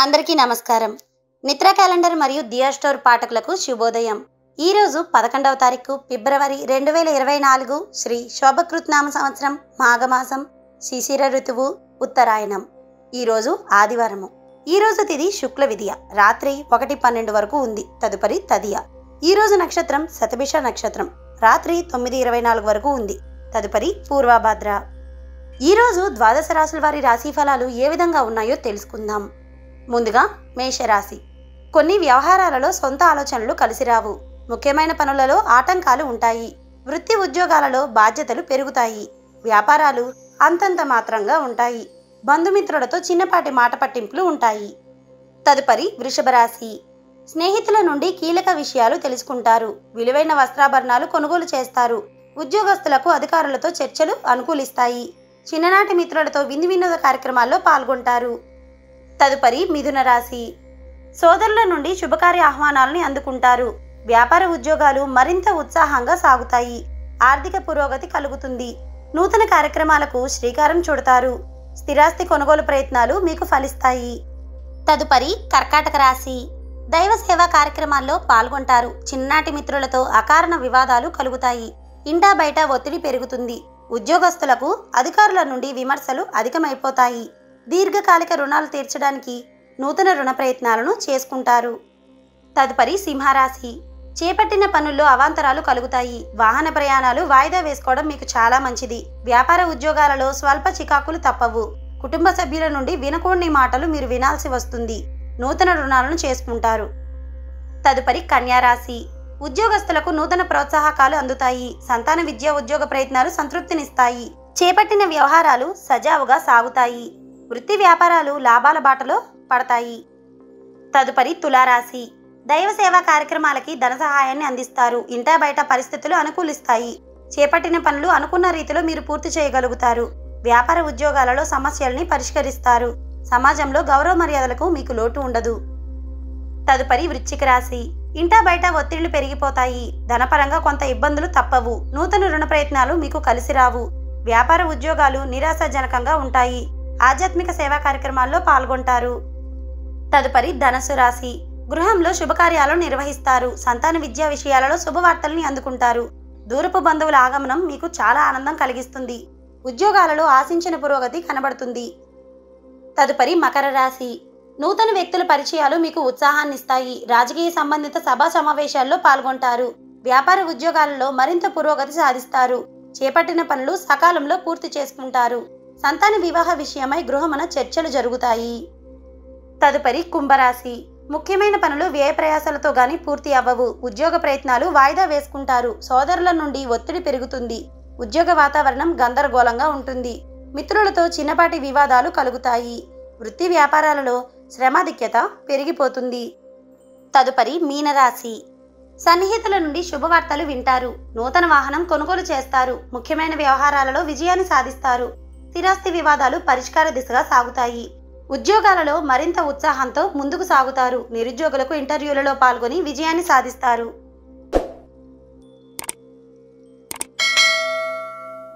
అందరికీ నమస్కారం. నిత్ర క్యాలెండర్ మరియు దియా స్టోర్ పాఠకులకు శుభోదయం. ఈరోజు 11వ తారీఖు ఫిబ్రవరి 2024 శ్రీ శోభకృత్నామ సంవత్సరం మాఘమాసం శిశిర ఋతువు ఉత్తరాయణం. ఈరోజు ఆదివారము. ఈరోజు తిథి శుక్ల విదియ రాత్రి 1:12 వరకు ఉంది. తదుపరి తదియ. ఈరోజు నక్షత్రం శతభిష నక్షత్రం రాత్రి 9:24 వరకు ఉంది. తదుపరి పూర్వభాద్ర. ఈరోజు ద్వాదశ రాశుల వారి రాశి ఫలాలు ఏ విధంగా ఉన్నాయో తెలుసుకుందాం. ముందుగా మేషరాశి. కొన్ని వ్యవహారాలలో సొంత ఆలోచనలు కలిసిరావు. ముఖ్యమైన పనులలో ఆటంకాలు ఉంటాయి. వృత్తి ఉద్యోగాలలో బాధ్యతలు పెరుగుతాయి. వ్యాపారాలు అంతంత మాత్రంగా ఉంటాయి. బంధుమిత్రులతో చిన్నపాటి మాట పట్టింపులు ఉంటాయి. తదుపరి వృషభ రాశి. స్నేహితుల నుండి కీలక విషయాలు తెలుసుకుంటారు. విలువైన వస్త్రాభరణాలు కొనుగోలు చేస్తారు. ఉద్యోగస్తులకు అధికారులతో చర్చలు అనుకూలిస్తాయి. చిన్ననాటి మిత్రులతో విందు వినోద కార్యక్రమాల్లో పాల్గొంటారు. తదుపరి మిథున రాశి. సోదరుల నుండి శుభకార్య ఆహ్వానాలని అందుకుంటారు. వ్యాపార ఉద్యోగాలు మరింత ఉత్సాహంగా సాగుతాయి. ఆర్థిక పురోగతి కలుగుతుంది. నూతన కార్యక్రమాలకు శ్రీకారం చుడతారు. స్థిరాస్తి కొనుగోలు ప్రయత్నాలు మీకు ఫలిస్తాయి. తదుపరి కర్కాటక రాశి. దైవ సేవా కార్యక్రమాల్లో పాల్గొంటారు. చిన్ననాటి మిత్రులతో అకారణ వివాదాలు కలుగుతాయి. ఇంటా బయట ఒత్తిడి పెరుగుతుంది. ఉద్యోగస్తులకు అధికారుల నుండి విమర్శలు అధికమైపోతాయి. దీర్ఘకాలిక రుణాలు తీర్చడానికి నూతన రుణ ప్రయత్నాలను చేసుకుంటారు. తదుపరి సింహరాశి. చేపట్టిన పనుల్లో అవాంతరాలు కలుగుతాయి. వాహన ప్రయాణాలు వాయిదా వేసుకోవడం మీకు చాలా మంచిది. వ్యాపార ఉద్యోగాలలో స్వల్ప చికాకులు తప్పవు. కుటుంబ సభ్యుల నుండి వినకూడని మాటలు మీరు వినాల్సి వస్తుంది. నూతన రుణాలను చేసుకుంటారు. తదుపరి కన్యారాశి. ఉద్యోగస్తులకు నూతన ప్రోత్సాహకాలు అందుతాయి. సంతాన విద్య ఉద్యోగ ప్రయత్నాలు సంతృప్తినిస్తాయి. చేపట్టిన వ్యవహారాలు సజావుగా సాగుతాయి. వృత్తి వ్యాపారాలు లాభాల బాటలో పడతాయి. తదుపరి తులారాశి. దైవ సేవా కార్యక్రమాలకి ధన సహాయాన్ని అందిస్తారు. ఇంటా బయట పరిస్థితులు అనుకూలిస్తాయి. చేపట్టిన పనులు అనుకున్న రీతిలో మీరు పూర్తి చేయగలుగుతారు. వ్యాపార ఉద్యోగాలలో సమస్యల్ని పరిష్కరిస్తారు. సమాజంలో గౌరవ మర్యాదలకు మీకు లోటు ఉండదు. తదుపరి వృశ్చిక రాశి. ఇంటా బయట ఒత్తిళ్లు పెరిగిపోతాయి. ధనపరంగా కొంత ఇబ్బందులు తప్పవు. నూతన రుణ ప్రయత్నాలు మీకు కలిసి రావు. వ్యాపార ఉద్యోగాలు నిరాశాజనకంగా ఉంటాయి. ఆధ్యాత్మిక సేవా కార్యక్రమాల్లో పాల్గొంటారు. తదుపరి ధనుసు రాశి. గృహంలో శుభకార్యాలు నిర్వహిస్తారు. సంతాన విద్యా విషయాలలో శుభవార్తల్ని అందుకుంటారు. దూరపు బంధువుల ఆగమనం మీకు చాలా ఆనందం కలిగిస్తుంది. ఉద్యోగాలలో ఆశించిన పురోగతి కనబడుతుంది. తదుపరి మకర రాశి. నూతన వ్యక్తుల పరిచయాలు మీకు ఉత్సాహాన్నిస్తాయి. రాజకీయ సంబంధిత సభా సమావేశాల్లో పాల్గొంటారు. వ్యాపార ఉద్యోగాలలో మరింత పురోగతి సాధిస్తారు. చేపట్టిన పనులు సకాలంలో పూర్తి చేసుకుంటారు. సంతాన వివాహ విషయమై గృహమున చర్చలు జరుగుతాయి. తదుపరి కుంభరాశి. ముఖ్యమైన పనులు వ్యయ ప్రయాసాలతో గాని పూర్తి అవ్వవు. ఉద్యోగ ప్రయత్నాలు వాయిదా వేసుకుంటారు. సోదరుల నుండి ఒత్తిడి పెరుగుతుంది. ఉద్యోగ వాతావరణం గందరగోళంగా ఉంటుంది. మిత్రులతో చిన్నపాటి వివాదాలు కలుగుతాయి. వృత్తి వ్యాపారాలలో శ్రమాధిక్యత పెరిగిపోతుంది. తదుపరి మీనరాశి. సన్నిహితుల నుండి శుభవార్తలు వింటారు. నూతన వాహనం కొనుగోలు చేస్తారు. ముఖ్యమైన వ్యవహారాలలో విజయాన్ని సాధిస్తారు. స్థిరాస్తి వివాదాలు పరిష్కార దిశగా సాగుతాయి. ఉద్యోగాలలో మరింత ఉత్సాహంతో ముందుకు సాగుతారు. నిరుద్యోగులకు ఇంటర్వ్యూలలో పాల్గొని విజయాన్ని సాధిస్తారు.